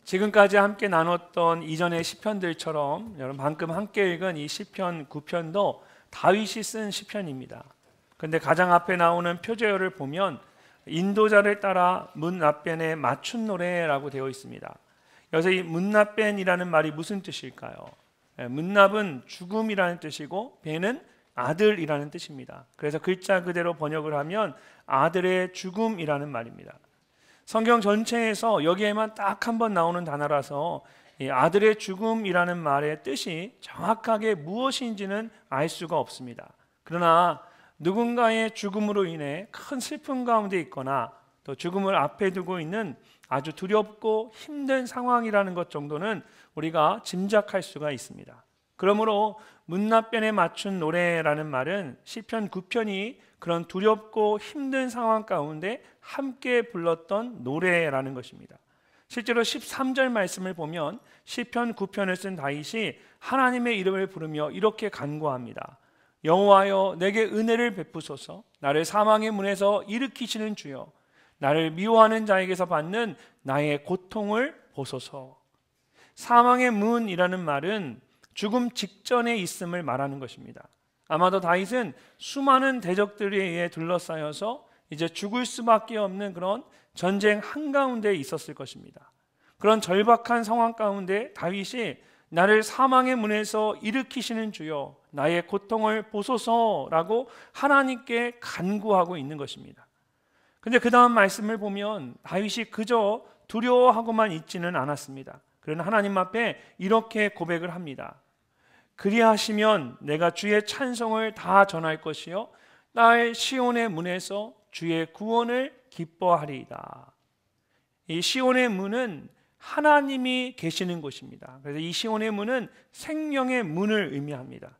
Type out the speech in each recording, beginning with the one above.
지금까지 함께 나눴던 이전의 시편들처럼 여러분 방금 함께 읽은 이 시편 9편도 다윗이 쓴 시편입니다. 그런데 가장 앞에 나오는 표제어를 보면 인도자를 따라 문 앞변에 맞춘 노래라고 되어 있습니다. 여기서 이 문납변이라는 말이 무슨 뜻일까요? 문납은 죽음이라는 뜻이고 변은 아들이라는 뜻입니다. 그래서 글자 그대로 번역을 하면 아들의 죽음이라는 말입니다. 성경 전체에서 여기에만 딱 한 번 나오는 단어라서 이 아들의 죽음이라는 말의 뜻이 정확하게 무엇인지는 알 수가 없습니다. 그러나 누군가의 죽음으로 인해 큰 슬픔 가운데 있거나 또 죽음을 앞에 두고 있는 아주 두렵고 힘든 상황이라는 것 정도는 우리가 짐작할 수가 있습니다. 그러므로 문납변에 맞춘 노래라는 말은 시편 9편이 그런 두렵고 힘든 상황 가운데 함께 불렀던 노래라는 것입니다. 실제로 13절 말씀을 보면 시편 9편을 쓴 다윗이 하나님의 이름을 부르며 이렇게 간구합니다. 여호와여 내게 은혜를 베푸소서. 나를 사망의 문에서 일으키시는 주여, 나를 미워하는 자에게서 받는 나의 고통을 보소서. 사망의 문이라는 말은 죽음 직전에 있음을 말하는 것입니다. 아마도 다윗은 수많은 대적들에 의해 둘러싸여서 이제 죽을 수밖에 없는 그런 전쟁 한가운데 있었을 것입니다. 그런 절박한 상황 가운데 다윗이 나를 사망의 문에서 일으키시는 주여, 나의 고통을 보소서라고 하나님께 간구하고 있는 것입니다. 근데 그 다음 말씀을 보면 다윗이 그저 두려워하고만 있지는 않았습니다. 그러나 하나님 앞에 이렇게 고백을 합니다. 그리하시면 내가 주의 찬송을 다 전할 것이요 나의 시온의 문에서 주의 구원을 기뻐하리이다. 이 시온의 문은 하나님이 계시는 곳입니다. 그래서 이 시온의 문은 생명의 문을 의미합니다.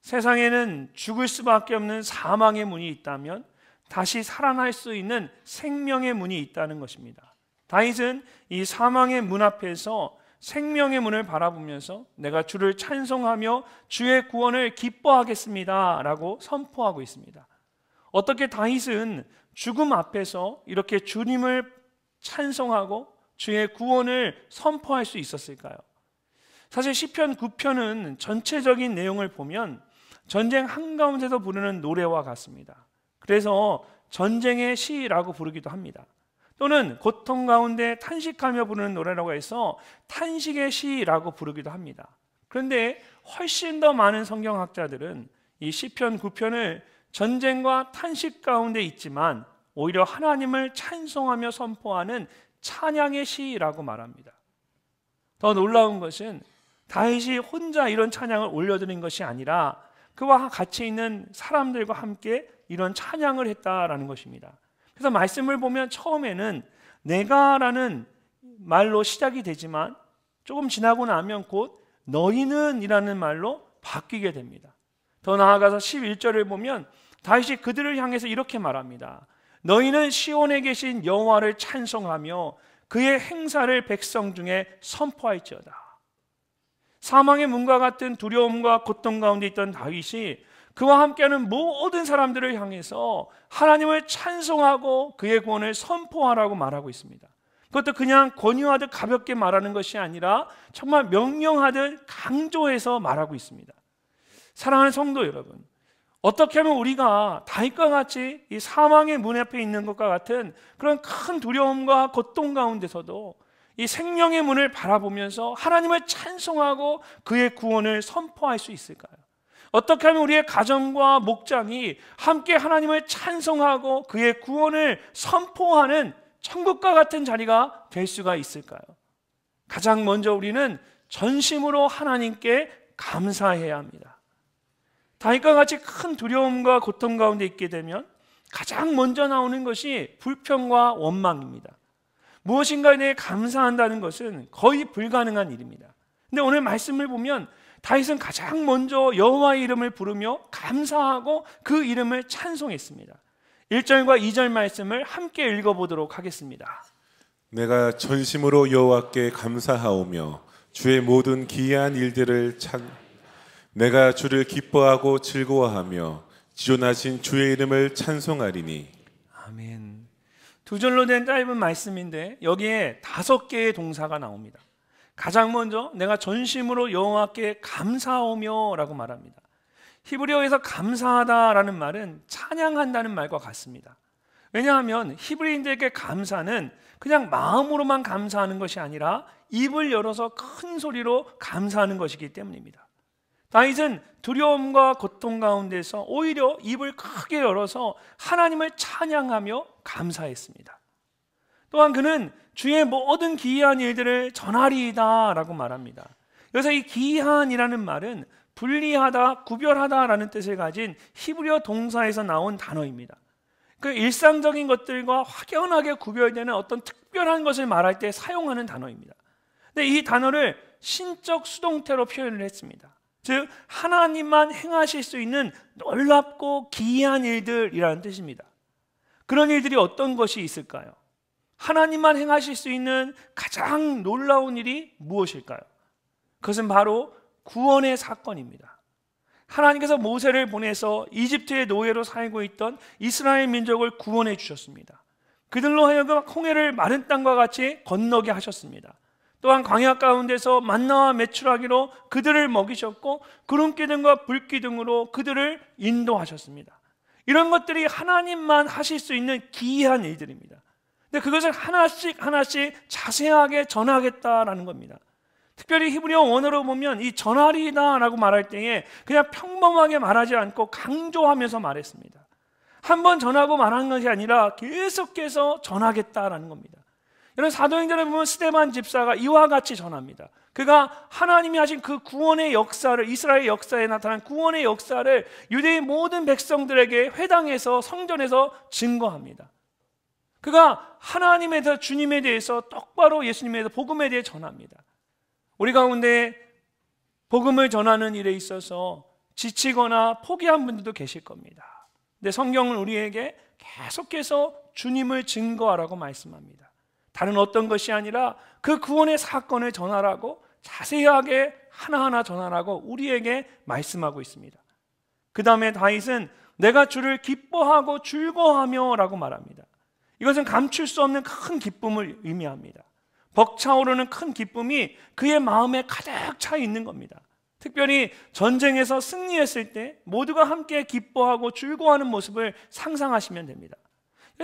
세상에는 죽을 수밖에 없는 사망의 문이 있다면 다시 살아날 수 있는 생명의 문이 있다는 것입니다. 다윗은 이 사망의 문 앞에서 생명의 문을 바라보면서 내가 주를 찬송하며 주의 구원을 기뻐하겠습니다 라고 선포하고 있습니다. 어떻게 다윗은 죽음 앞에서 이렇게 주님을 찬송하고 주의 구원을 선포할 수 있었을까요? 사실 시편 9편은 전체적인 내용을 보면 전쟁 한가운데서 부르는 노래와 같습니다. 그래서 전쟁의 시라고 부르기도 합니다. 또는 고통 가운데 탄식하며 부르는 노래라고 해서 탄식의 시라고 부르기도 합니다. 그런데 훨씬 더 많은 성경학자들은 이 시편 9편을 전쟁과 탄식 가운데 있지만 오히려 하나님을 찬송하며 선포하는 찬양의 시라고 말합니다. 더 놀라운 것은 다윗이 혼자 이런 찬양을 올려드린 것이 아니라 그와 같이 있는 사람들과 함께 이런 찬양을 했다라는 것입니다. 그래서 말씀을 보면 처음에는 내가라는 말로 시작이 되지만 조금 지나고 나면 곧 너희는 이라는 말로 바뀌게 됩니다. 더 나아가서 11절을 보면 다윗이 그들을 향해서 이렇게 말합니다. 너희는 시온에 계신 여호와를 찬송하며 그의 행사를 백성 중에 선포할지어다. 사망의 문과 같은 두려움과 고통 가운데 있던 다윗이 그와 함께하는 모든 사람들을 향해서 하나님을 찬송하고 그의 구원을 선포하라고 말하고 있습니다. 그것도 그냥 권유하듯 가볍게 말하는 것이 아니라 정말 명령하듯 강조해서 말하고 있습니다. 사랑하는 성도 여러분, 어떻게 하면 우리가 다윗과 같이 이 사망의 문 앞에 있는 것과 같은 그런 큰 두려움과 고통 가운데서도 이 생명의 문을 바라보면서 하나님을 찬송하고 그의 구원을 선포할 수 있을까요? 어떻게 하면 우리의 가정과 목장이 함께 하나님을 찬송하고 그의 구원을 선포하는 천국과 같은 자리가 될 수가 있을까요? 가장 먼저 우리는 전심으로 하나님께 감사해야 합니다. 다윗과 같이 큰 두려움과 고통 가운데 있게 되면 가장 먼저 나오는 것이 불평과 원망입니다. 무엇인가에 대해 감사한다는 것은 거의 불가능한 일입니다. 근데 오늘 말씀을 보면 다윗은 가장 먼저 여호와의 이름을 부르며 감사하고 그 이름을 찬송했습니다. 1절과 2절 말씀을 함께 읽어보도록 하겠습니다. 내가 전심으로 여호와께 감사하오며 주의 모든 기이한 일들을 내가 주를 기뻐하고 즐거워하며 지존하신 주의 이름을 찬송하리니. 아멘. 두 절로 된 짧은 말씀인데 여기에 5개의 동사가 나옵니다. 가장 먼저 내가 전심으로 여호와께 감사하오며 라고 말합니다. 히브리어에서 감사하다라는 말은 찬양한다는 말과 같습니다. 왜냐하면 히브리인들에게 감사는 그냥 마음으로만 감사하는 것이 아니라 입을 열어서 큰 소리로 감사하는 것이기 때문입니다. 다윗은 두려움과 고통 가운데서 오히려 입을 크게 열어서 하나님을 찬양하며 감사했습니다. 또한 그는 주의 모든 기이한 일들을 전하리이다 라고 말합니다. 그래서 이 기이한이라는 말은 분리하다, 구별하다라는 뜻을 가진 히브리어 동사에서 나온 단어입니다. 그 일상적인 것들과 확연하게 구별되는 어떤 특별한 것을 말할 때 사용하는 단어입니다. 근데 이 단어를 신적 수동태로 표현을 했습니다. 즉 하나님만 행하실 수 있는 놀랍고 기이한 일들이라는 뜻입니다. 그런 일들이 어떤 것이 있을까요? 하나님만 행하실 수 있는 가장 놀라운 일이 무엇일까요? 그것은 바로 구원의 사건입니다. 하나님께서 모세를 보내서 이집트의 노예로 살고 있던 이스라엘 민족을 구원해 주셨습니다. 그들로 하여금 홍해를 마른 땅과 같이 건너게 하셨습니다. 또한 광야 가운데서 만나와 메추라기로 그들을 먹이셨고 구름기둥과 불기둥으로 그들을 인도하셨습니다. 이런 것들이 하나님만 하실 수 있는 기이한 일들입니다. 근데 그것을 하나씩 하나씩 자세하게 전하겠다라는 겁니다. 특별히 히브리어 원어로 보면 이 전하리다라고 말할 때에 그냥 평범하게 말하지 않고 강조하면서 말했습니다. 한 번 전하고 말하는 것이 아니라 계속해서 전하겠다라는 겁니다. 이런 사도행전에 보면 스데반 집사가 이와 같이 전합니다. 그가 하나님이 하신 그 구원의 역사를, 이스라엘 역사에 나타난 구원의 역사를 유대인 모든 백성들에게 회당에서 성전에서 증거합니다. 그가 하나님에 대해서, 주님에 대해서 똑바로 예수님에 대해서 복음에 대해 전합니다. 우리 가운데 복음을 전하는 일에 있어서 지치거나 포기한 분들도 계실 겁니다. 근데 성경은 우리에게 계속해서 주님을 증거하라고 말씀합니다. 다른 어떤 것이 아니라 그 구원의 사건을 전하라고, 자세하게 하나하나 전하라고 우리에게 말씀하고 있습니다. 그 다음에 다윗은 내가 주를 기뻐하고 즐거워하며 라고 말합니다. 이것은 감출 수 없는 큰 기쁨을 의미합니다. 벅차오르는 큰 기쁨이 그의 마음에 가득 차 있는 겁니다. 특별히 전쟁에서 승리했을 때 모두가 함께 기뻐하고 즐거워하는 모습을 상상하시면 됩니다.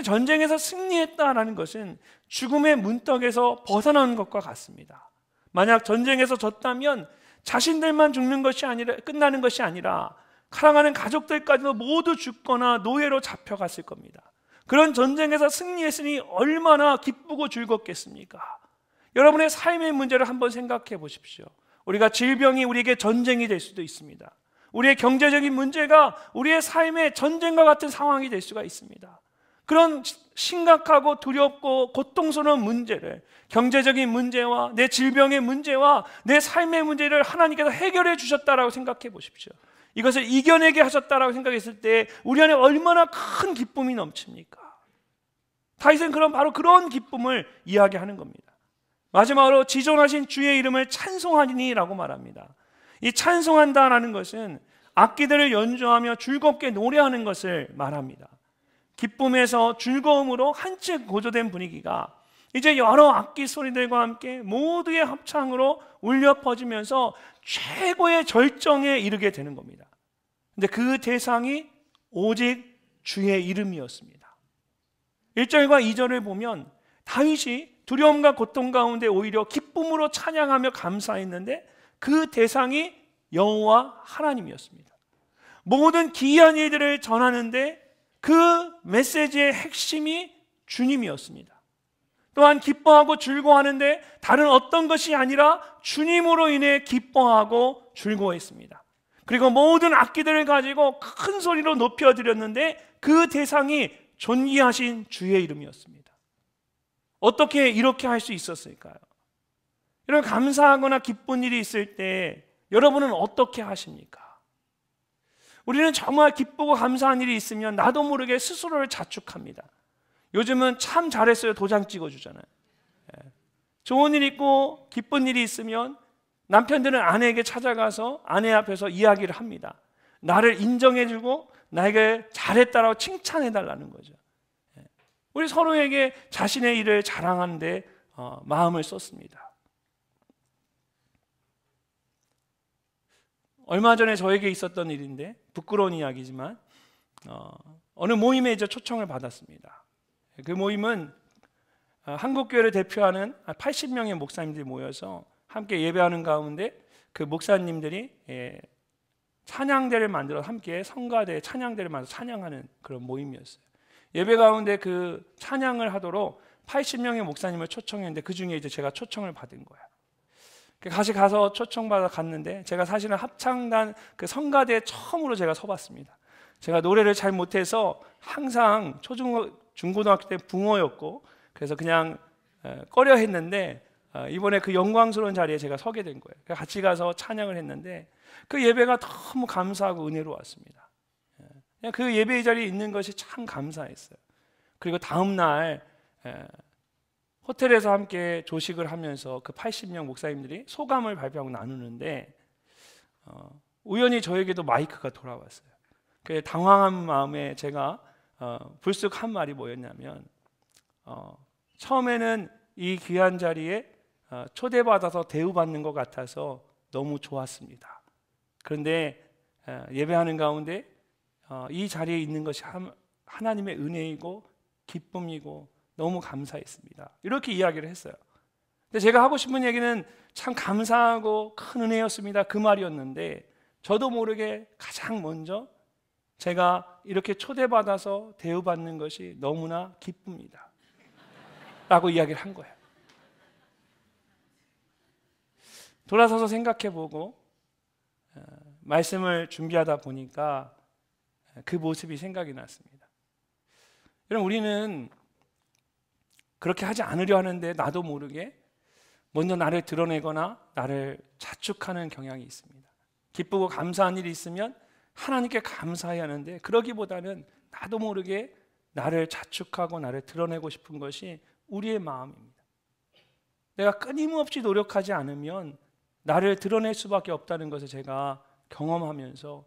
전쟁에서 승리했다라는 것은 죽음의 문턱에서 벗어나는 것과 같습니다. 만약 전쟁에서 졌다면 자신들만 죽는 것이 아니라, 끝나는 것이 아니라 사랑하는 가족들까지도 모두 죽거나 노예로 잡혀갔을 겁니다. 그런 전쟁에서 승리했으니 얼마나 기쁘고 즐겁겠습니까? 여러분의 삶의 문제를 한번 생각해 보십시오. 우리가 질병이 우리에게 전쟁이 될 수도 있습니다. 우리의 경제적인 문제가 우리의 삶의 전쟁과 같은 상황이 될 수가 있습니다. 그런 심각하고 두렵고 고통스러운 문제를, 경제적인 문제와 내 질병의 문제와 내 삶의 문제를 하나님께서 해결해 주셨다라고 생각해 보십시오. 이것을 이겨내게 하셨다라고 생각했을 때 우리 안에 얼마나 큰 기쁨이 넘칩니까? 다윗은 바로 그런 기쁨을 이야기하는 겁니다. 마지막으로 지존하신 주의 이름을 찬송하니라고 말합니다. 이 찬송한다라는 것은 악기들을 연주하며 즐겁게 노래하는 것을 말합니다. 기쁨에서 즐거움으로 한층 고조된 분위기가 이제 여러 악기 소리들과 함께 모두의 합창으로 울려 퍼지면서 최고의 절정에 이르게 되는 겁니다. 근데 그 대상이 오직 주의 이름이었습니다. 1절과 2절을 보면 다윗이 두려움과 고통 가운데 오히려 기쁨으로 찬양하며 감사했는데 그 대상이 여호와 하나님이었습니다. 모든 기이한 일들을 전하는데 그 메시지의 핵심이 주님이었습니다. 또한 기뻐하고 즐거워하는데 다른 어떤 것이 아니라 주님으로 인해 기뻐하고 즐거워했습니다. 그리고 모든 악기들을 가지고 큰 소리로 높여드렸는데 그 대상이 존귀하신 주의 이름이었습니다. 어떻게 이렇게 할 수 있었을까요? 이런 감사하거나 기쁜 일이 있을 때 여러분은 어떻게 하십니까? 우리는 정말 기쁘고 감사한 일이 있으면 나도 모르게 스스로를 자축합니다. 요즘은 참 잘했어요 도장 찍어주잖아요. 좋은 일 있고 기쁜 일이 있으면 남편들은 아내에게 찾아가서 아내 앞에서 이야기를 합니다. 나를 인정해주고 나에게 잘했다라고 칭찬해달라는 거죠. 우리 서로에게 자신의 일을 자랑하는데 마음을 쏟습니다. 얼마 전에 저에게 있었던 일인데 부끄러운 이야기지만 어느 모임에 이제 초청을 받았습니다. 그 모임은 한국교회를 대표하는 80명의 목사님들이 모여서 함께 예배하는 가운데 그 목사님들이 찬양대를 만들어 함께 성가대 찬양대를 만들어 찬양하는 그런 모임이었어요. 예배 가운데 그 찬양을 하도록 80명의 목사님을 초청했는데 그 중에 이제 제가 초청을 받은 거예요. 같이 가서 초청받아 갔는데 제가 사실은 합창단 그 성가대에 처음으로 제가 서봤습니다. 제가 노래를 잘 못해서 항상 중고등학교 때 붕어였고 그래서 그냥 꺼려 했는데 이번에 그 영광스러운 자리에 제가 서게 된 거예요. 같이 가서 찬양을 했는데 그 예배가 너무 감사하고 은혜로웠습니다. 그냥 그 예배 자리에 있는 것이 참 감사했어요. 그리고 다음 날 호텔에서 함께 조식을 하면서 그 80명 목사님들이 소감을 발표하고 나누는데 우연히 저에게도 마이크가 돌아왔어요. 그 당황한 마음에 제가 불쑥 한 말이 뭐였냐면 처음에는 이 귀한 자리에 초대받아서 대우받는 것 같아서 너무 좋았습니다. 그런데 예배하는 가운데 이 자리에 있는 것이 하나님의 은혜이고 기쁨이고 너무 감사했습니다. 이렇게 이야기를 했어요. 근데 제가 하고 싶은 얘기는 참 감사하고 큰 은혜였습니다. 그 말이었는데 저도 모르게 가장 먼저 제가 이렇게 초대받아서 대우받는 것이 너무나 기쁩니다 라고 이야기를 한 거예요. 돌아서서 생각해보고 말씀을 준비하다 보니까 그 모습이 생각이 났습니다. 여러분, 우리는 그렇게 하지 않으려 하는데 나도 모르게 먼저 나를 드러내거나 나를 자축하는 경향이 있습니다. 기쁘고 감사한 일이 있으면 하나님께 감사해야 하는데 그러기보다는 나도 모르게 나를 자축하고 나를 드러내고 싶은 것이 우리의 마음입니다. 내가 끊임없이 노력하지 않으면 나를 드러낼 수밖에 없다는 것을 제가 경험하면서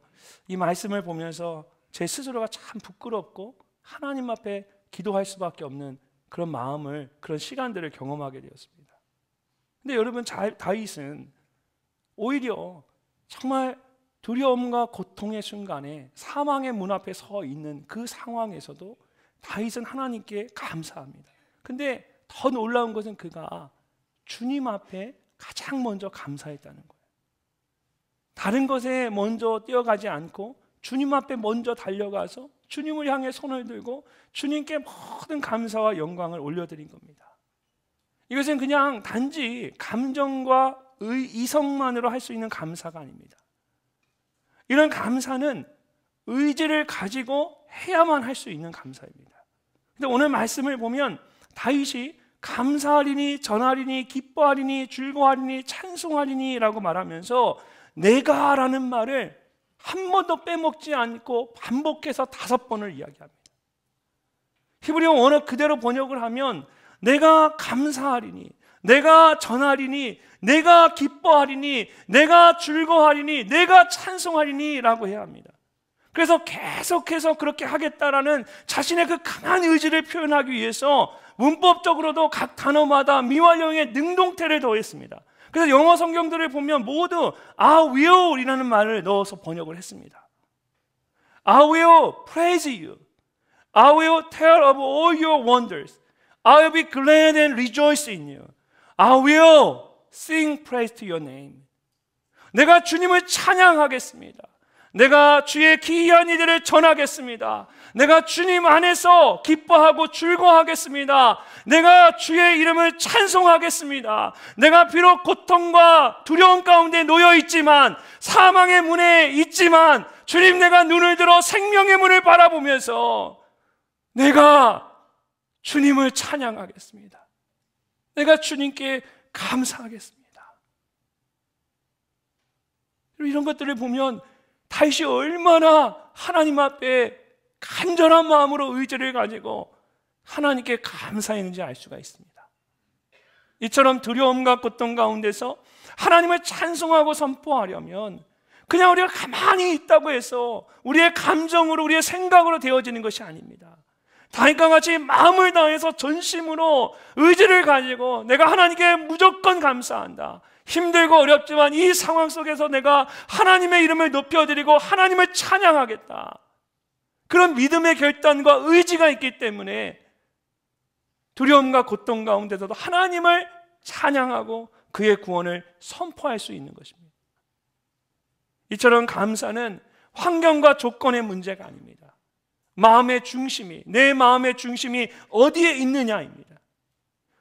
이 말씀을 보면서 제 스스로가 참 부끄럽고 하나님 앞에 기도할 수밖에 없는 그런 마음을, 그런 시간들을 경험하게 되었습니다. 근데 여러분, 다윗은 오히려 정말 두려움과 고통의 순간에 사망의 문 앞에 서 있는 그 상황에서도 다윗은 하나님께 감사합니다. 근데 더 놀라운 것은 그가 주님 앞에 가장 먼저 감사했다는 거예요. 다른 것에 먼저 뛰어가지 않고 주님 앞에 먼저 달려가서 주님을 향해 손을 들고 주님께 모든 감사와 영광을 올려드린 겁니다. 이것은 그냥 단지 감정과 이성만으로 할 수 있는 감사가 아닙니다. 이런 감사는 의지를 가지고 해야만 할 수 있는 감사입니다. 근데 오늘 말씀을 보면 다윗이 감사하리니 전하리니 기뻐하리니 즐거워하리니 찬송하리니 라고 말하면서 내가라는 말을 한 번도 빼먹지 않고 반복해서 5번을 이야기합니다. 히브리어 원어 그대로 번역을 하면 내가 감사하리니, 내가 전하리니, 내가 기뻐하리니, 내가 즐거워하리니, 내가 찬송하리니 라고 해야 합니다. 그래서 계속해서 그렇게 하겠다라는 자신의 그 강한 의지를 표현하기 위해서 문법적으로도 각 단어마다 미완령의 능동태를 더했습니다. 그래서 영어 성경들을 보면 모두 I will 이라는 말을 넣어서 번역을 했습니다. I will praise you. I will tell of all your wonders. I will be glad and rejoice in you. I will sing praise to your name. 내가 주님을 찬양하겠습니다. 내가 주의 기이한 일들을 전하겠습니다. 내가 주님 안에서 기뻐하고 즐거워하겠습니다. 내가 주의 이름을 찬송하겠습니다. 내가 비록 고통과 두려움 가운데 놓여 있지만, 사망의 문에 있지만, 주님, 내가 눈을 들어 생명의 문을 바라보면서 내가 주님을 찬양하겠습니다. 내가 주님께 감사하겠습니다. 이런 것들을 보면 다윗이 얼마나 하나님 앞에 간절한 마음으로 의지를 가지고 하나님께 감사했는지 알 수가 있습니다. 이처럼 두려움과 고통 가운데서 하나님을 찬송하고 선포하려면 그냥 우리가 가만히 있다고 해서 우리의 감정으로, 우리의 생각으로 되어지는 것이 아닙니다. 다윗과 같이 마음을 다해서 전심으로 의지를 가지고 내가 하나님께 무조건 감사한다. 힘들고 어렵지만 이 상황 속에서 내가 하나님의 이름을 높여드리고 하나님을 찬양하겠다. 그런 믿음의 결단과 의지가 있기 때문에 두려움과 고통 가운데서도 하나님을 찬양하고 그의 구원을 선포할 수 있는 것입니다. 이처럼 감사는 환경과 조건의 문제가 아닙니다. 마음의 중심이, 내 마음의 중심이 어디에 있느냐입니다.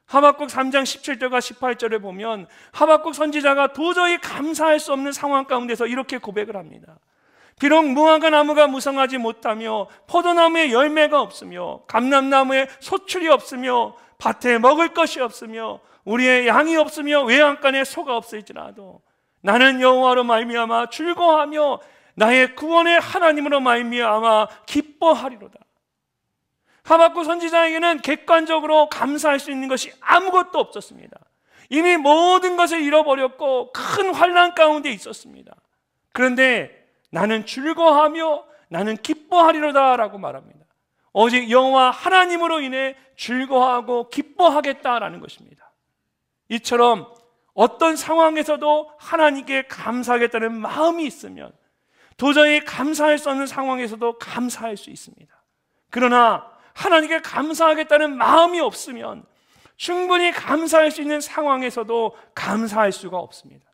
하박국 3장 17절과 18절을 보면 하박국 선지자가 도저히 감사할 수 없는 상황 가운데서 이렇게 고백을 합니다. 비록 무화과 나무가 무성하지 못하며 포도나무에 열매가 없으며 감람나무에 소출이 없으며 밭에 먹을 것이 없으며 우리의 양이 없으며 외양간에 소가 없을지라도 나는 여호와로 말미암아 즐거워하며 나의 구원의 하나님으로 말미암아 기뻐하리로다. 하박국 선지자에게는 객관적으로 감사할 수 있는 것이 아무것도 없었습니다. 이미 모든 것을 잃어버렸고 큰 환난 가운데 있었습니다. 그런데 나는 즐거워하며 나는 기뻐하리로다 라고 말합니다. 오직 여호와 하나님으로 인해 즐거워하고 기뻐하겠다라는 것입니다. 이처럼 어떤 상황에서도 하나님께 감사하겠다는 마음이 있으면 도저히 감사할 수 없는 상황에서도 감사할 수 있습니다. 그러나 하나님께 감사하겠다는 마음이 없으면 충분히 감사할 수 있는 상황에서도 감사할 수가 없습니다.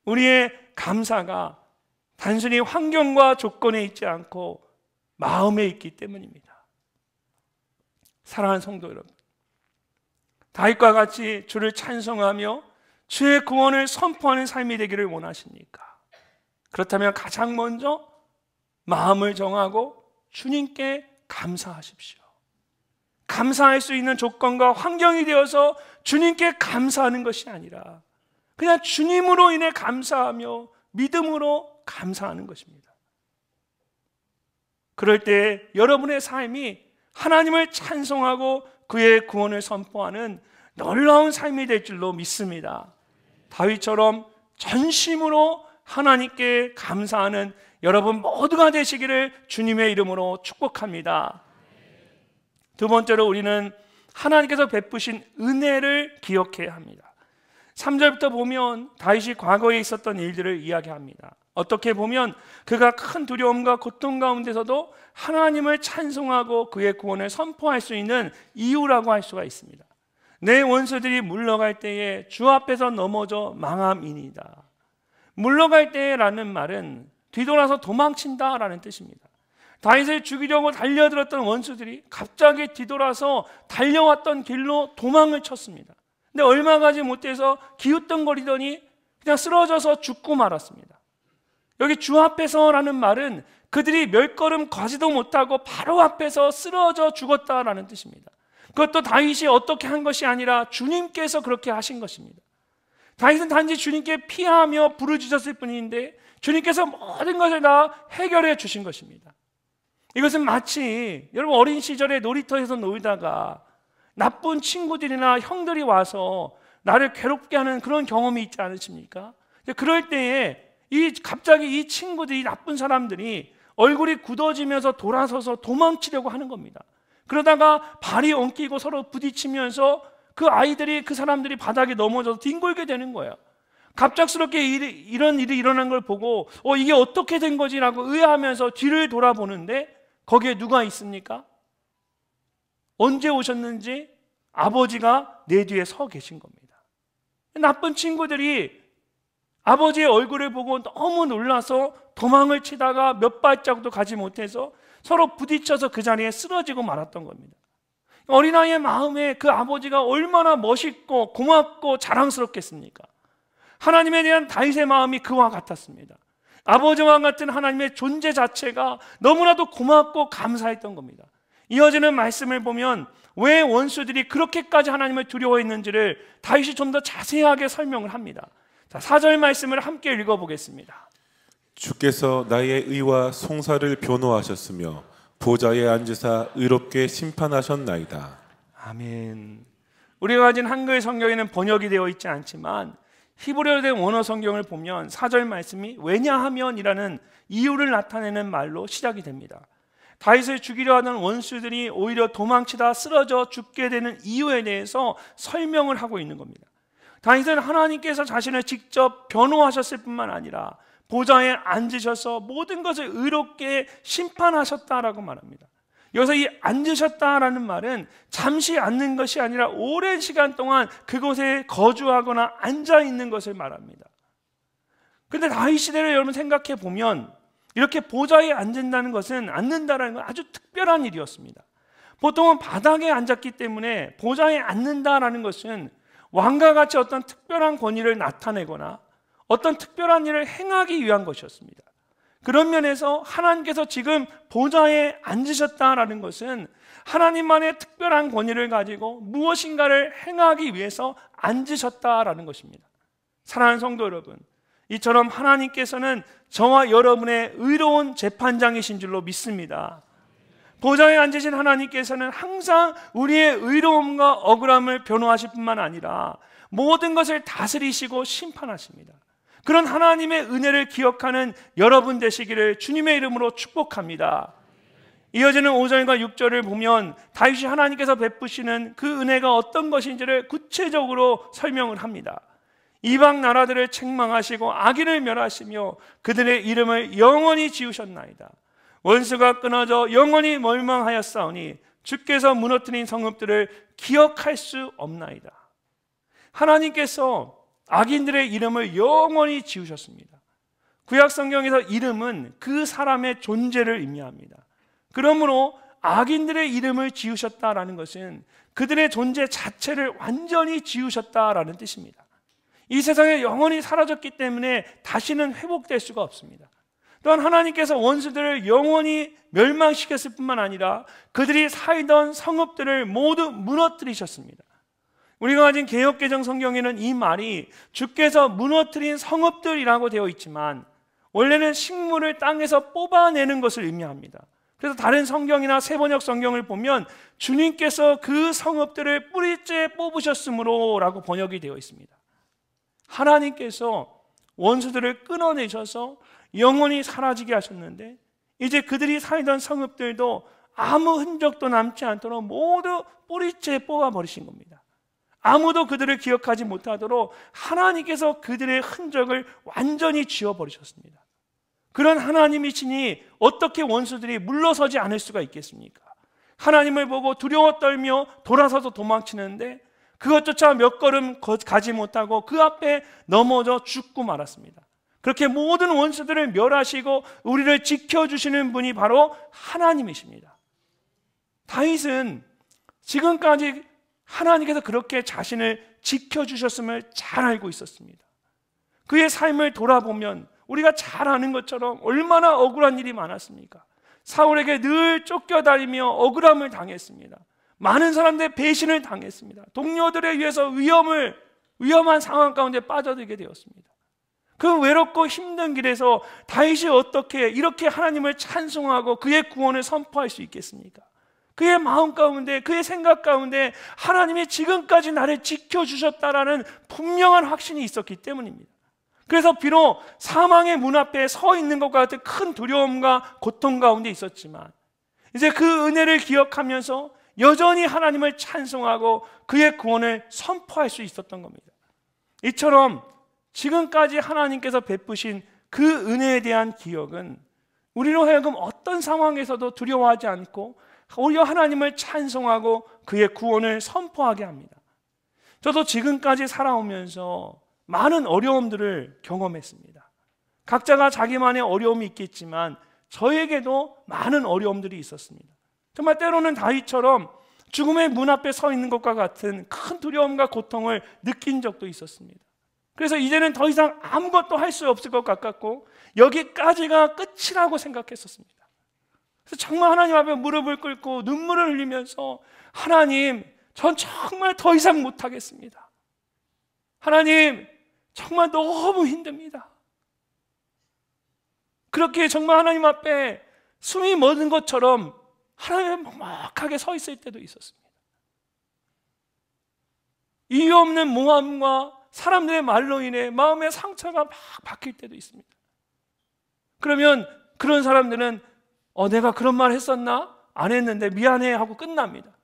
우리의 감사가 단순히 환경과 조건에 있지 않고 마음에 있기 때문입니다. 사랑하는 성도 여러분, 다윗과 같이 주를 찬송하며 주의 구원을 선포하는 삶이 되기를 원하십니까? 그렇다면 가장 먼저 마음을 정하고 주님께 감사하십시오. 감사할 수 있는 조건과 환경이 되어서 주님께 감사하는 것이 아니라 그냥 주님으로 인해 감사하며 믿음으로 감사하는 것입니다. 그럴 때 여러분의 삶이 하나님을 찬송하고 그의 구원을 선포하는 놀라운 삶이 될 줄로 믿습니다. 다윗처럼 전심으로 하나님께 감사하는 여러분 모두가 되시기를 주님의 이름으로 축복합니다. 두 번째로 우리는 하나님께서 베푸신 은혜를 기억해야 합니다. 3절부터 보면 다윗이 과거에 있었던 일들을 이야기합니다. 어떻게 보면 그가 큰 두려움과 고통 가운데서도 하나님을 찬송하고 그의 구원을 선포할 수 있는 이유라고 할 수가 있습니다. 내 원수들이 물러갈 때에 주 앞에서 넘어져 망함이니이다. 물러갈 때라는 말은 뒤돌아서 도망친다라는 뜻입니다. 다윗을 죽이려고 달려들었던 원수들이 갑자기 뒤돌아서 달려왔던 길로 도망을 쳤습니다. 근데 얼마 가지 못해서 기웃덩거리더니 그냥 쓰러져서 죽고 말았습니다. 여기 주 앞에서라는 말은 그들이 몇 걸음 가지도 못하고 바로 앞에서 쓰러져 죽었다라는 뜻입니다. 그것도 다윗이 어떻게 한 것이 아니라 주님께서 그렇게 하신 것입니다. 다윗은 단지 주님께 피하며 부르짖었을 뿐인데 주님께서 모든 것을 다 해결해 주신 것입니다. 이것은 마치 여러분 어린 시절에 놀이터에서 놀다가 나쁜 친구들이나 형들이 와서 나를 괴롭게 하는 그런 경험이 있지 않으십니까? 그럴 때에 갑자기 이 친구들이, 나쁜 사람들이 얼굴이 굳어지면서 돌아서서 도망치려고 하는 겁니다. 그러다가 발이 엉키고 서로 부딪히면서 그 아이들이, 그 사람들이 바닥에 넘어져서 뒹굴게 되는 거예요. 갑작스럽게 이런 일이 일어난 걸 보고 이게 어떻게 된 거지라고 의아하면서 뒤를 돌아보는데 거기에 누가 있습니까? 언제 오셨는지 아버지가 내 뒤에 서 계신 겁니다. 나쁜 친구들이 아버지의 얼굴을 보고 너무 놀라서 도망을 치다가 몇 발자국도 가지 못해서 서로 부딪혀서 그 자리에 쓰러지고 말았던 겁니다. 어린아이의 마음에 그 아버지가 얼마나 멋있고 고맙고 자랑스럽겠습니까? 하나님에 대한 다윗의 마음이 그와 같았습니다. 아버지와 같은 하나님의 존재 자체가 너무나도 고맙고 감사했던 겁니다. 이어지는 말씀을 보면 왜 원수들이 그렇게까지 하나님을 두려워했는지를 다윗이 좀 더 자세하게 설명을 합니다. 자, 4절 말씀을 함께 읽어보겠습니다. 주께서 나의 의와 송사를 변호하셨으며 보좌에 앉으사 의롭게 심판하셨나이다. 아멘. 우리가 가진 한글 성경에는 번역이 되어 있지 않지만 히브리어로 된 원어 성경을 보면 4절 말씀이 왜냐하면이라는 이유를 나타내는 말로 시작이 됩니다. 다윗을 죽이려 하던 원수들이 오히려 도망치다 쓰러져 죽게 되는 이유에 대해서 설명을 하고 있는 겁니다. 다윗은 하나님께서 자신을 직접 변호하셨을 뿐만 아니라 보좌에 앉으셔서 모든 것을 의롭게 심판하셨다라고 말합니다. 여기서 이 앉으셨다라는 말은 잠시 앉는 것이 아니라 오랜 시간 동안 그곳에 거주하거나 앉아 있는 것을 말합니다. 그런데 다윗 시대를 여러분 생각해 보면 이렇게 보좌에 앉는다는 것은 아주 특별한 일이었습니다. 보통은 바닥에 앉았기 때문에 보좌에 앉는다라는 것은 왕과 같이 어떤 특별한 권위를 나타내거나 어떤 특별한 일을 행하기 위한 것이었습니다. 그런 면에서 하나님께서 지금 보좌에 앉으셨다라는 것은 하나님만의 특별한 권위를 가지고 무엇인가를 행하기 위해서 앉으셨다라는 것입니다. 사랑하는 성도 여러분, 이처럼 하나님께서는 저와 여러분의 의로운 재판장이신 줄로 믿습니다. 보좌에 앉으신 하나님께서는 항상 우리의 의로움과 억울함을 변호하실 뿐만 아니라 모든 것을 다스리시고 심판하십니다. 그런 하나님의 은혜를 기억하는 여러분 되시기를 주님의 이름으로 축복합니다. 이어지는 5절과 6절을 보면 다윗이 하나님께서 베푸시는 그 은혜가 어떤 것인지를 구체적으로 설명을 합니다. 이방 나라들을 책망하시고 악인을 멸하시며 그들의 이름을 영원히 지우셨나이다. 원수가 끊어져 영원히 멸망하였사오니 주께서 무너뜨린 성읍들을 기억할 수 없나이다. 하나님께서 악인들의 이름을 영원히 지우셨습니다. 구약 성경에서 이름은 그 사람의 존재를 의미합니다. 그러므로 악인들의 이름을 지우셨다라는 것은 그들의 존재 자체를 완전히 지우셨다라는 뜻입니다. 이 세상에 영원히 사라졌기 때문에 다시는 회복될 수가 없습니다. 또한 하나님께서 원수들을 영원히 멸망시켰을 뿐만 아니라 그들이 살던 성읍들을 모두 무너뜨리셨습니다. 우리가 가진 개역개정 성경에는 이 말이 주께서 무너뜨린 성읍들이라고 되어 있지만 원래는 식물을 땅에서 뽑아내는 것을 의미합니다. 그래서 다른 성경이나 세번역 성경을 보면 주님께서 그 성읍들을 뿌리째 뽑으셨으므로 라고 번역이 되어 있습니다. 하나님께서 원수들을 끊어내셔서 영원히 사라지게 하셨는데 이제 그들이 살던 성읍들도 아무 흔적도 남지 않도록 모두 뿌리째 뽑아버리신 겁니다. 아무도 그들을 기억하지 못하도록 하나님께서 그들의 흔적을 완전히 지워버리셨습니다. 그런 하나님이시니 어떻게 원수들이 물러서지 않을 수가 있겠습니까? 하나님을 보고 두려워 떨며 돌아서서 도망치는데 그것조차 몇 걸음 가지 못하고 그 앞에 넘어져 죽고 말았습니다. 그렇게 모든 원수들을 멸하시고 우리를 지켜주시는 분이 바로 하나님이십니다. 다윗은 지금까지 하나님께서 그렇게 자신을 지켜주셨음을 잘 알고 있었습니다. 그의 삶을 돌아보면 우리가 잘 아는 것처럼 얼마나 억울한 일이 많았습니까? 사울에게 늘 쫓겨다니며 억울함을 당했습니다. 많은 사람들의 배신을 당했습니다. 동료들에 의해서 위험한 상황 가운데 빠져들게 되었습니다. 그 외롭고 힘든 길에서 다윗이 어떻게 이렇게 하나님을 찬송하고 그의 구원을 선포할 수 있겠습니까? 그의 마음 가운데, 그의 생각 가운데 하나님이 지금까지 나를 지켜주셨다라는 분명한 확신이 있었기 때문입니다. 그래서 비록 사망의 문 앞에 서 있는 것과 같은 큰 두려움과 고통 가운데 있었지만 이제 그 은혜를 기억하면서 여전히 하나님을 찬송하고 그의 구원을 선포할 수 있었던 겁니다. 이처럼 지금까지 하나님께서 베푸신 그 은혜에 대한 기억은 우리로 하여금 어떤 상황에서도 두려워하지 않고 오히려 하나님을 찬송하고 그의 구원을 선포하게 합니다. 저도 지금까지 살아오면서 많은 어려움들을 경험했습니다. 각자가 자기만의 어려움이 있겠지만 저에게도 많은 어려움들이 있었습니다. 정말 때로는 다윗처럼 죽음의 문 앞에 서 있는 것과 같은 큰 두려움과 고통을 느낀 적도 있었습니다. 그래서 이제는 더 이상 아무것도 할 수 없을 것 같았고 여기까지가 끝이라고 생각했었습니다. 그래서 정말 하나님 앞에 무릎을 꿇고 눈물을 흘리면서 하나님, 전 정말 더 이상 못하겠습니다. 하나님, 정말 너무 힘듭니다. 그렇게 정말 하나님 앞에 숨이 멎은 것처럼 하나님 먹먹하게 서 있을 때도 있었습니다. 이유 없는 모함과 사람들의 말로 인해 마음의 상처가 막 박힐 때도 있습니다. 그러면 그런 사람들은 내가 그런 말 했었나? 안 했는데 미안해 하고 끝납니다.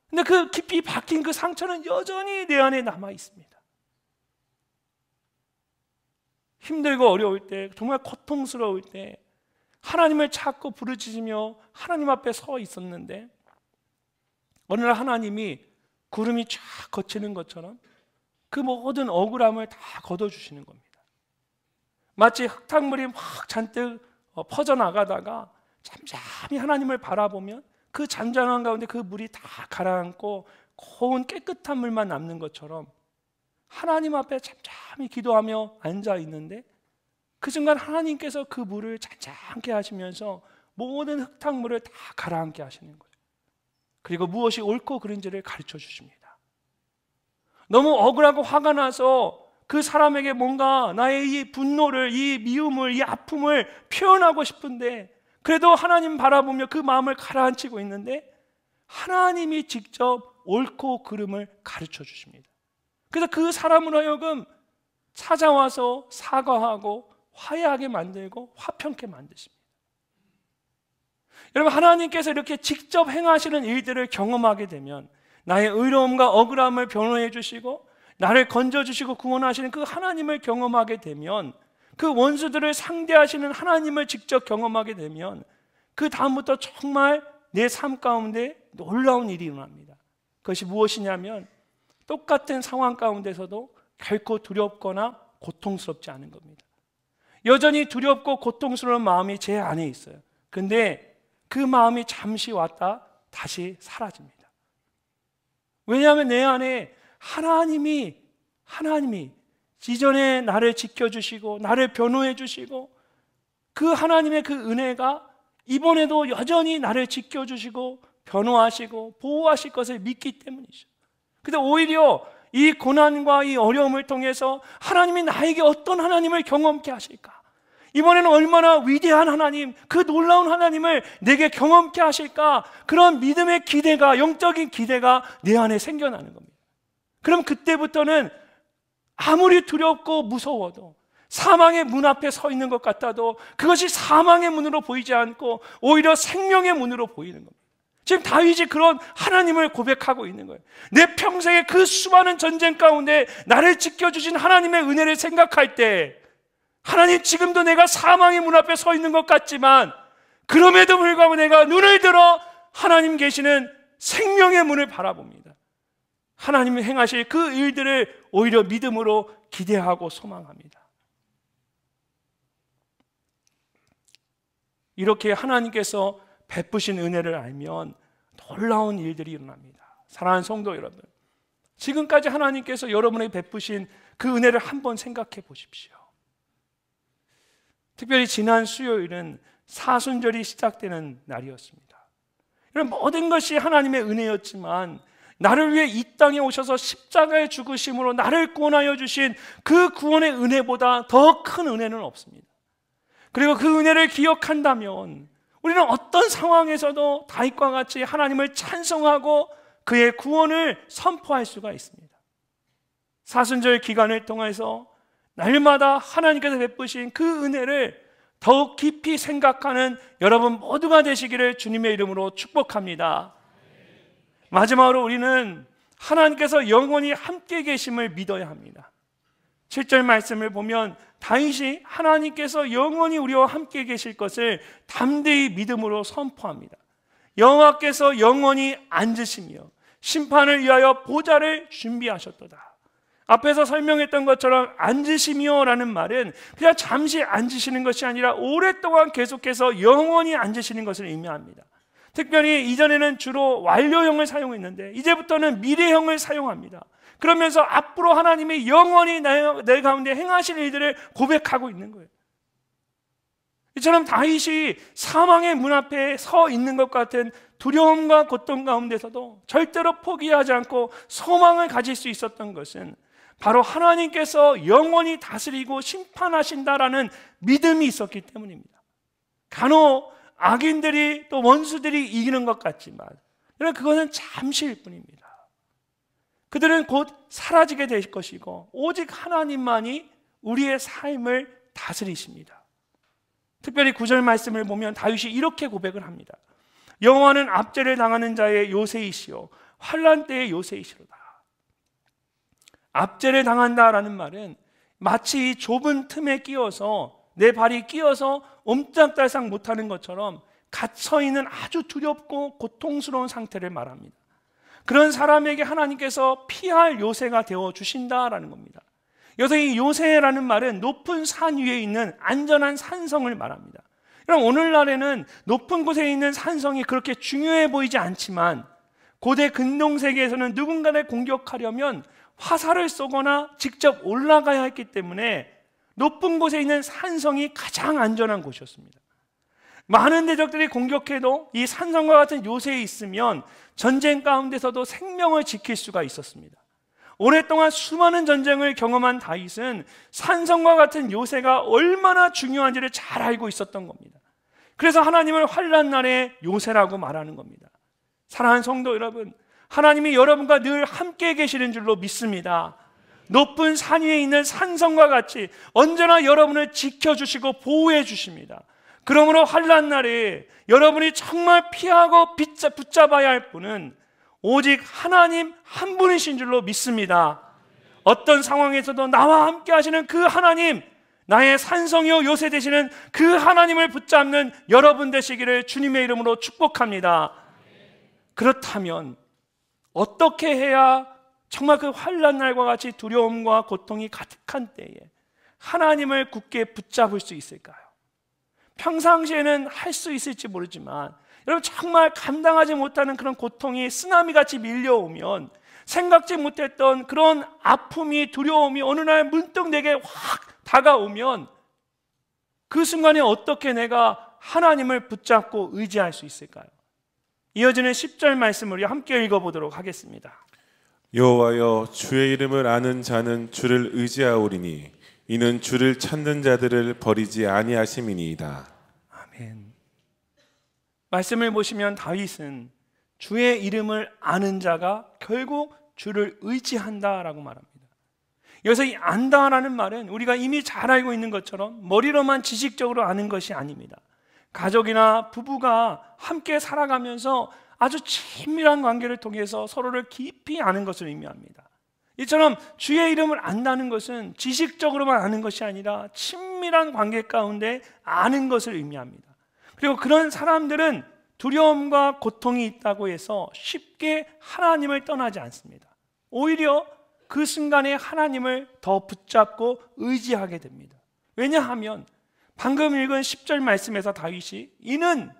근데 그 깊이 박힌 그 상처는 여전히 내 안에 남아 있습니다. 힘들고 어려울 때, 정말 고통스러울 때 하나님을 찾고 부르짖으며 하나님 앞에 서 있었는데 어느 날 하나님이 구름이 쫙 거치는 것처럼 그 모든 억울함을 다 걷어주시는 겁니다. 마치 흙탕물이 막 잔뜩 퍼져나가다가 잠잠히 하나님을 바라보면 그 잔잔한 가운데 그 물이 다 가라앉고 고운 깨끗한 물만 남는 것처럼 하나님 앞에 잠잠히 기도하며 앉아 있는데 그 순간 하나님께서 그 물을 잔잔하게 하시면서 모든 흙탕물을 다 가라앉게 하시는 거예요. 그리고 무엇이 옳고 그른지를 가르쳐 주십니다. 너무 억울하고 화가 나서 그 사람에게 뭔가 나의 이 분노를, 이 미움을, 이 아픔을 표현하고 싶은데 그래도 하나님 바라보며 그 마음을 가라앉히고 있는데 하나님이 직접 옳고 그름을 가르쳐 주십니다. 그래서 그 사람으로 하여금 찾아와서 사과하고 화해하게 만들고 화평케 만드십니다. 여러분, 하나님께서 이렇게 직접 행하시는 일들을 경험하게 되면 나의 의로움과 억울함을 변호해 주시고 나를 건져주시고 구원하시는 그 하나님을 경험하게 되면, 그 원수들을 상대하시는 하나님을 직접 경험하게 되면 그 다음부터 정말 내 삶 가운데 놀라운 일이 일어납니다. 그것이 무엇이냐면 똑같은 상황 가운데서도 결코 두렵거나 고통스럽지 않은 겁니다. 여전히 두렵고 고통스러운 마음이 제 안에 있어요. 근데 그 마음이 잠시 왔다 다시 사라집니다. 왜냐하면 내 안에 하나님이 이전에 나를 지켜주시고 나를 변호해 주시고 그 하나님의 그 은혜가 이번에도 여전히 나를 지켜주시고 변호하시고 보호하실 것을 믿기 때문이죠. 근데 오히려 이 고난과 이 어려움을 통해서 하나님이 나에게 어떤 하나님을 경험케 하실까? 이번에는 얼마나 위대한 하나님, 그 놀라운 하나님을 내게 경험케 하실까? 그런 믿음의 기대가, 영적인 기대가 내 안에 생겨나는 겁니다. 그럼 그때부터는 아무리 두렵고 무서워도, 사망의 문 앞에 서 있는 것 같아도 그것이 사망의 문으로 보이지 않고 오히려 생명의 문으로 보이는 겁니다. 지금 다윗이 그런 하나님을 고백하고 있는 거예요. 내 평생의 그 수많은 전쟁 가운데 나를 지켜주신 하나님의 은혜를 생각할 때, 하나님, 지금도 내가 사망의 문 앞에 서 있는 것 같지만 그럼에도 불구하고 내가 눈을 들어 하나님 계시는 생명의 문을 바라봅니다. 하나님이 행하실 그 일들을 오히려 믿음으로 기대하고 소망합니다. 이렇게 하나님께서 베푸신 은혜를 알면 놀라운 일들이 일어납니다. 사랑하는 성도 여러분, 지금까지 하나님께서 여러분에게 베푸신 그 은혜를 한번 생각해 보십시오. 특별히 지난 수요일은 사순절이 시작되는 날이었습니다. 이런 모든 것이 하나님의 은혜였지만 나를 위해 이 땅에 오셔서 십자가의 죽으심으로 나를 구원하여 주신 그 구원의 은혜보다 더 큰 은혜는 없습니다. 그리고 그 은혜를 기억한다면 우리는 어떤 상황에서도 다윗과 같이 하나님을 찬송하고 그의 구원을 선포할 수가 있습니다. 사순절 기간을 통해서 날마다 하나님께서 베푸신 그 은혜를 더욱 깊이 생각하는 여러분 모두가 되시기를 주님의 이름으로 축복합니다. 마지막으로 우리는 하나님께서 영원히 함께 계심을 믿어야 합니다. 7절 말씀을 보면 다윗이 하나님께서 영원히 우리와 함께 계실 것을 담대히 믿음으로 선포합니다. 여호와께서 영원히 앉으시며 심판을 위하여 보좌를 준비하셨도다. 앞에서 설명했던 것처럼 앉으시며라는 말은 그냥 잠시 앉으시는 것이 아니라 오랫동안 계속해서 영원히 앉으시는 것을 의미합니다. 특별히 이전에는 주로 완료형을 사용했는데 이제부터는 미래형을 사용합니다. 그러면서 앞으로 하나님이 영원히 내 가운데 행하실 일들을 고백하고 있는 거예요. 이처럼 다윗이 사망의 문 앞에 서 있는 것 같은 두려움과 고통 가운데서도 절대로 포기하지 않고 소망을 가질 수 있었던 것은 바로 하나님께서 영원히 다스리고 심판하신다라는 믿음이 있었기 때문입니다. 간혹 악인들이 또 원수들이 이기는 것 같지만 그것은 잠시일 뿐입니다. 그들은 곧 사라지게 될 것이고 오직 하나님만이 우리의 삶을 다스리십니다. 특별히 9절 말씀을 보면 다윗이 이렇게 고백을 합니다. 여호와는 압제를 당하는 자의 요새이시오 환난 때의 요새이시로다. 압제를 당한다라는 말은 마치 이 좁은 틈에 끼어서 내 발이 끼어서 옴짝달싹 못하는 것처럼 갇혀있는 아주 두렵고 고통스러운 상태를 말합니다. 그런 사람에게 하나님께서 피할 요새가 되어주신다라는 겁니다. 여기서 이 요새라는 말은 높은 산 위에 있는 안전한 산성을 말합니다. 그럼 오늘날에는 높은 곳에 있는 산성이 그렇게 중요해 보이지 않지만 고대 근동세계에서는 누군가를 공격하려면 화살을 쏘거나 직접 올라가야 했기 때문에 높은 곳에 있는 산성이 가장 안전한 곳이었습니다. 많은 대적들이 공격해도 이 산성과 같은 요새에 있으면 전쟁 가운데서도 생명을 지킬 수가 있었습니다. 오랫동안 수많은 전쟁을 경험한 다윗은 산성과 같은 요새가 얼마나 중요한지를 잘 알고 있었던 겁니다. 그래서 하나님을 환난 날의 요새라고 말하는 겁니다. 사랑하는 성도 여러분, 하나님이 여러분과 늘 함께 계시는 줄로 믿습니다. 높은 산 위에 있는 산성과 같이 언제나 여러분을 지켜주시고 보호해 주십니다. 그러므로 환난 날에 여러분이 정말 피하고 붙잡아야 할 분은 오직 하나님 한 분이신 줄로 믿습니다. 어떤 상황에서도 나와 함께 하시는 그 하나님, 나의 산성이요 요새 되시는 그 하나님을 붙잡는 여러분 되시기를 주님의 이름으로 축복합니다. 그렇다면 어떻게 해야 정말 그 환난 날과 같이 두려움과 고통이 가득한 때에 하나님을 굳게 붙잡을 수 있을까요? 평상시에는 할 수 있을지 모르지만 여러분 정말 감당하지 못하는 그런 고통이 쓰나미같이 밀려오면 생각지 못했던 그런 아픔이 두려움이 어느 날 문득 내게 확 다가오면 그 순간에 어떻게 내가 하나님을 붙잡고 의지할 수 있을까요? 이어지는 10절 말씀을 우리 함께 읽어보도록 하겠습니다. 여호와여 주의 이름을 아는 자는 주를 의지하오리니 이는 주를 찾는 자들을 버리지 아니하심이니이다. 아멘. 말씀을 보시면 다윗은 주의 이름을 아는 자가 결국 주를 의지한다라고 말합니다. 여기서 이 안다라는 말은 우리가 이미 잘 알고 있는 것처럼 머리로만 지식적으로 아는 것이 아닙니다. 가족이나 부부가 함께 살아가면서 아주 친밀한 관계를 통해서 서로를 깊이 아는 것을 의미합니다. 이처럼 주의 이름을 안다는 것은 지식적으로만 아는 것이 아니라 친밀한 관계 가운데 아는 것을 의미합니다. 그리고 그런 사람들은 두려움과 고통이 있다고 해서 쉽게 하나님을 떠나지 않습니다. 오히려 그 순간에 하나님을 더 붙잡고 의지하게 됩니다. 왜냐하면 방금 읽은 10절 말씀에서 다윗이 이는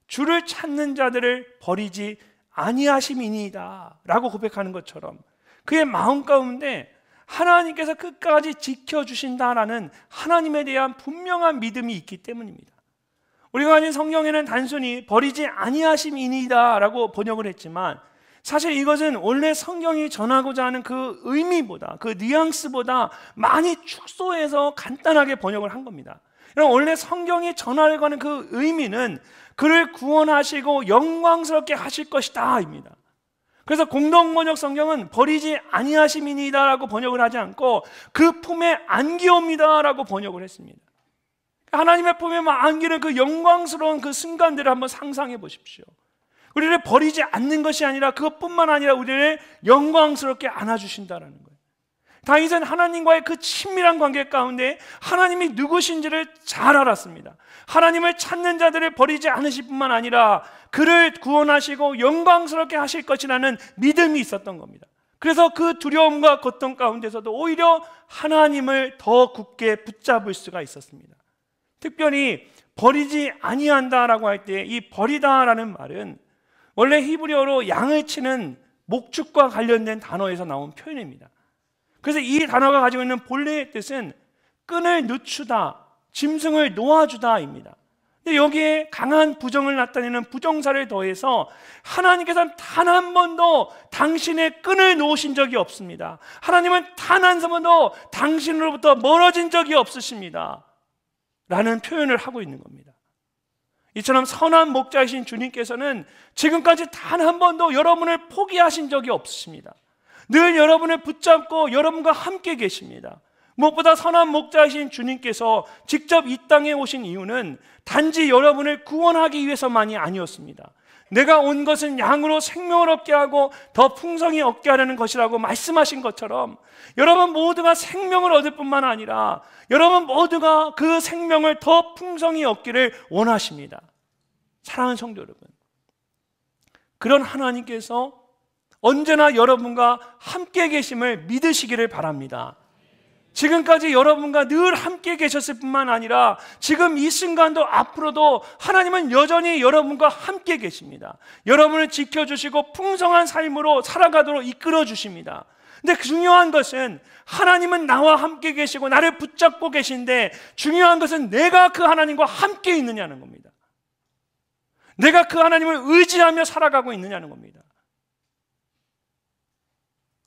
주를 찾는 자들을 버리지 아니하심이니이다 라고 고백하는 것처럼 그의 마음 가운데 하나님께서 끝까지 지켜주신다라는 하나님에 대한 분명한 믿음이 있기 때문입니다. 우리가 가진 성경에는 단순히 버리지 아니하심이니이다 라고 번역을 했지만 사실 이것은 원래 성경이 전하고자 하는 그 의미보다 그 뉘앙스보다 많이 축소해서 간단하게 번역을 한 겁니다. 원래 성경이 전하려고 하는 그 의미는 그를 구원하시고 영광스럽게 하실 것이다 입니다. 그래서 공동번역 성경은 버리지 아니하심이니이다 라고 번역을 하지 않고 그 품에 안기옵니다 라고 번역을 했습니다. 하나님의 품에 안기는 그 영광스러운 그 순간들을 한번 상상해 보십시오. 우리를 버리지 않는 것이 아니라 그것뿐만 아니라 우리를 영광스럽게 안아주신다는 거예요. 다윗은 하나님과의 그 친밀한 관계 가운데 하나님이 누구신지를 잘 알았습니다. 하나님을 찾는 자들을 버리지 않으실 뿐만 아니라 그를 구원하시고 영광스럽게 하실 것이라는 믿음이 있었던 겁니다. 그래서 그 두려움과 고통 가운데서도 오히려 하나님을 더 굳게 붙잡을 수가 있었습니다. 특별히 버리지 아니한다라고 할 때 이 버리다라는 말은 원래 히브리어로 양을 치는 목축과 관련된 단어에서 나온 표현입니다. 그래서 이 단어가 가지고 있는 본래의 뜻은 끈을 늦추다, 짐승을 놓아주다입니다. 근데 여기에 강한 부정을 나타내는 부정사를 더해서 하나님께서는 단 한 번도 당신의 끈을 놓으신 적이 없습니다. 하나님은 단 한 번도 당신으로부터 멀어진 적이 없으십니다 라는 표현을 하고 있는 겁니다. 이처럼 선한 목자이신 주님께서는 지금까지 단 한 번도 여러분을 포기하신 적이 없으십니다. 늘 여러분을 붙잡고 여러분과 함께 계십니다. 무엇보다 선한 목자이신 주님께서 직접 이 땅에 오신 이유는 단지 여러분을 구원하기 위해서만이 아니었습니다. 내가 온 것은 양으로 생명을 얻게 하고 더 풍성히 얻게 하려는 것이라고 말씀하신 것처럼 여러분 모두가 생명을 얻을 뿐만 아니라 여러분 모두가 그 생명을 더 풍성히 얻기를 원하십니다. 사랑하는 성도 여러분, 그런 하나님께서 언제나 여러분과 함께 계심을 믿으시기를 바랍니다. 지금까지 여러분과 늘 함께 계셨을 뿐만 아니라 지금 이 순간도 앞으로도 하나님은 여전히 여러분과 함께 계십니다. 여러분을 지켜주시고 풍성한 삶으로 살아가도록 이끌어 주십니다. 근데 중요한 것은 하나님은 나와 함께 계시고 나를 붙잡고 계신데 중요한 것은 내가 그 하나님과 함께 있느냐는 겁니다. 내가 그 하나님을 의지하며 살아가고 있느냐는 겁니다.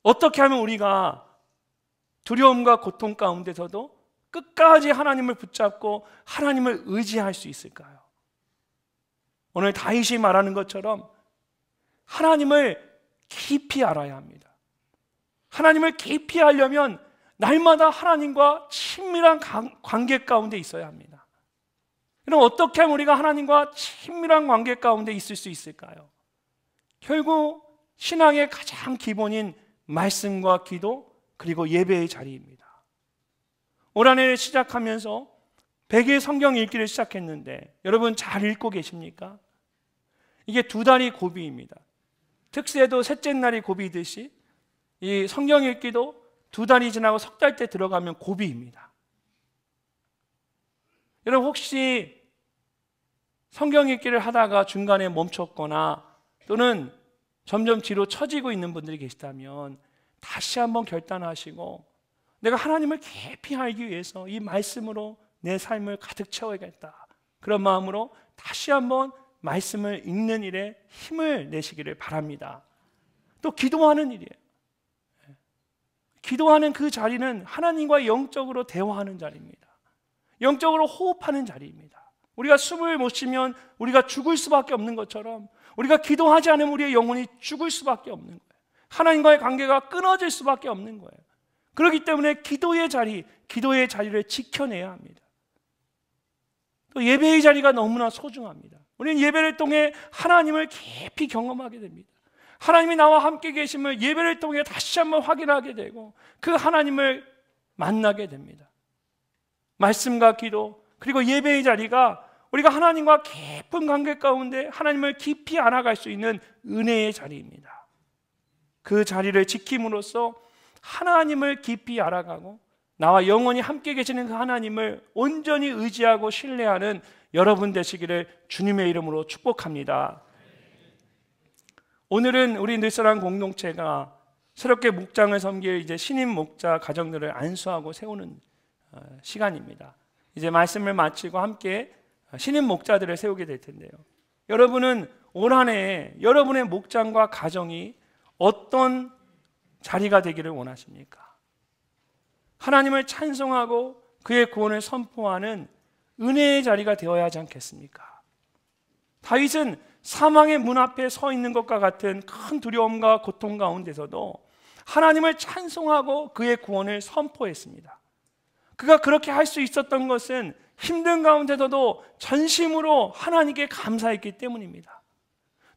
어떻게 하면 우리가 두려움과 고통 가운데서도 끝까지 하나님을 붙잡고 하나님을 의지할 수 있을까요? 오늘 다윗이 말하는 것처럼 하나님을 깊이 알아야 합니다. 하나님을 깊이 알려면 날마다 하나님과 친밀한 관계 가운데 있어야 합니다. 그럼 어떻게 하면 우리가 하나님과 친밀한 관계 가운데 있을 수 있을까요? 결국 신앙의 가장 기본인 말씀과 기도 그리고 예배의 자리입니다. 올 한 해를 시작하면서 100일 성경 읽기를 시작했는데 여러분 잘 읽고 계십니까? 이게 2달이 고비입니다. 특세도 셋째 날이 고비듯이 이 성경 읽기도 2달이 지나고 석 달 때 들어가면 고비입니다. 여러분 혹시 성경 읽기를 하다가 중간에 멈췄거나 또는 점점 뒤로 처지고 있는 분들이 계시다면 다시 한번 결단하시고 내가 하나님을 깊이 알기 위해서 이 말씀으로 내 삶을 가득 채워야겠다. 그런 마음으로 다시 한번 말씀을 읽는 일에 힘을 내시기를 바랍니다. 또 기도하는 일이에요. 기도하는 그 자리는 하나님과 영적으로 대화하는 자리입니다. 영적으로 호흡하는 자리입니다. 우리가 숨을 못 쉬면 우리가 죽을 수밖에 없는 것처럼 우리가 기도하지 않으면 우리의 영혼이 죽을 수밖에 없는 거예요. 하나님과의 관계가 끊어질 수밖에 없는 거예요. 그렇기 때문에 기도의 자리를 지켜내야 합니다. 또 예배의 자리가 너무나 소중합니다. 우리는 예배를 통해 하나님을 깊이 경험하게 됩니다. 하나님이 나와 함께 계심을 예배를 통해 다시 한번 확인하게 되고 그 하나님을 만나게 됩니다. 말씀과 기도 그리고 예배의 자리가 우리가 하나님과 깊은 관계 가운데 하나님을 깊이 알아갈 수 있는 은혜의 자리입니다. 그 자리를 지킴으로써 하나님을 깊이 알아가고 나와 영원히 함께 계시는 그 하나님을 온전히 의지하고 신뢰하는 여러분 되시기를 주님의 이름으로 축복합니다. 오늘은 우리 늘사랑 공동체가 새롭게 목장을 섬길 이제 신임 목자 가정들을 안수하고 세우는 시간입니다. 이제 말씀을 마치고 함께 신임 목자들을 세우게 될 텐데요. 여러분은 올 한 해 여러분의 목장과 가정이 어떤 자리가 되기를 원하십니까? 하나님을 찬송하고 그의 구원을 선포하는 은혜의 자리가 되어야 하지 않겠습니까? 다윗은 사망의 문 앞에 서 있는 것과 같은 큰 두려움과 고통 가운데서도 하나님을 찬송하고 그의 구원을 선포했습니다. 그가 그렇게 할 수 있었던 것은 힘든 가운데서도 전심으로 하나님께 감사했기 때문입니다.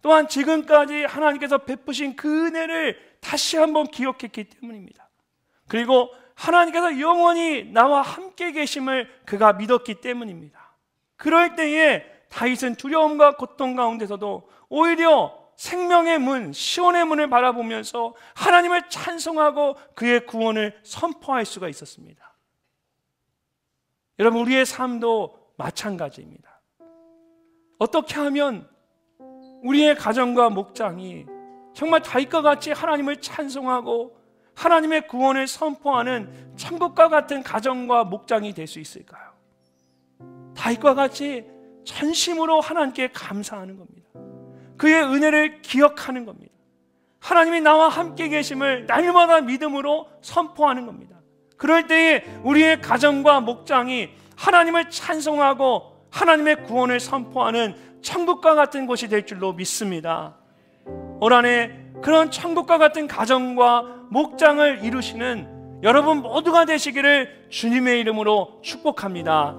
또한 지금까지 하나님께서 베푸신 그 은혜를 다시 한번 기억했기 때문입니다. 그리고 하나님께서 영원히 나와 함께 계심을 그가 믿었기 때문입니다. 그럴 때에 다윗은 두려움과 고통 가운데서도 오히려 생명의 문, 시온의 문을 바라보면서 하나님을 찬송하고 그의 구원을 선포할 수가 있었습니다. 여러분 우리의 삶도 마찬가지입니다. 어떻게 하면 우리의 가정과 목장이 정말 다윗과 같이 하나님을 찬송하고 하나님의 구원을 선포하는 천국과 같은 가정과 목장이 될 수 있을까요? 다윗과 같이 전심으로 하나님께 감사하는 겁니다. 그의 은혜를 기억하는 겁니다. 하나님이 나와 함께 계심을 날마다 믿음으로 선포하는 겁니다. 그럴 때에 우리의 가정과 목장이 하나님을 찬송하고 하나님의 구원을 선포하는 천국과 같은 곳이 될 줄로 믿습니다. 올 한 해 그런 천국과 같은 가정과 목장을 이루시는 여러분 모두가 되시기를 주님의 이름으로 축복합니다.